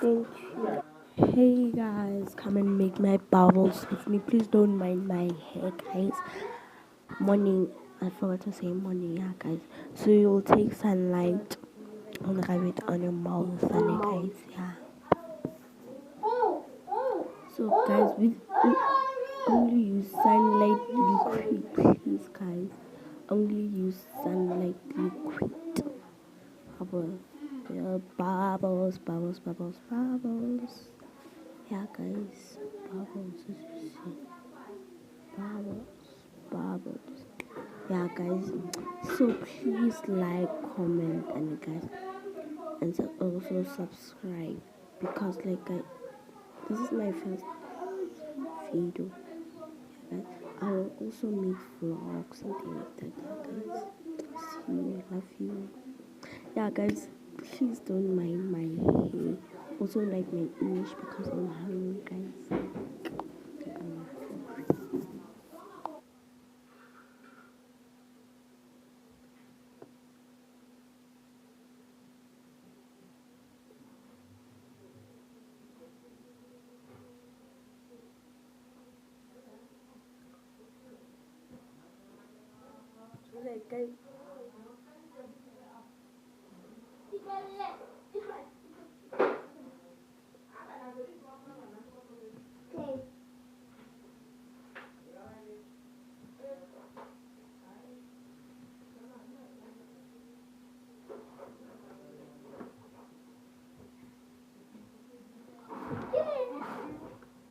Thank you. Hey guys, come and make my bubbles with me. Please don't mind my hair, guys. Morning, I forgot to say morning, yeah, guys. So you'll take sunlight and rub it on your mouth, and guys, yeah. So guys, we only use sunlight liquid, please, guys. Only use sunlight liquid. Bubbles, yeah, bubbles. Yeah, guys, bubbles, as you see, bubbles. Yeah, guys. So please like, comment, and guys, and so also subscribe because this is my first video. Yeah, guys. I will also make vlogs, something like that. Yeah, guys. See you, love you. Yeah, guys. Please don't mind my hair. Also like my English because I'm hungry, guys. Like, guys.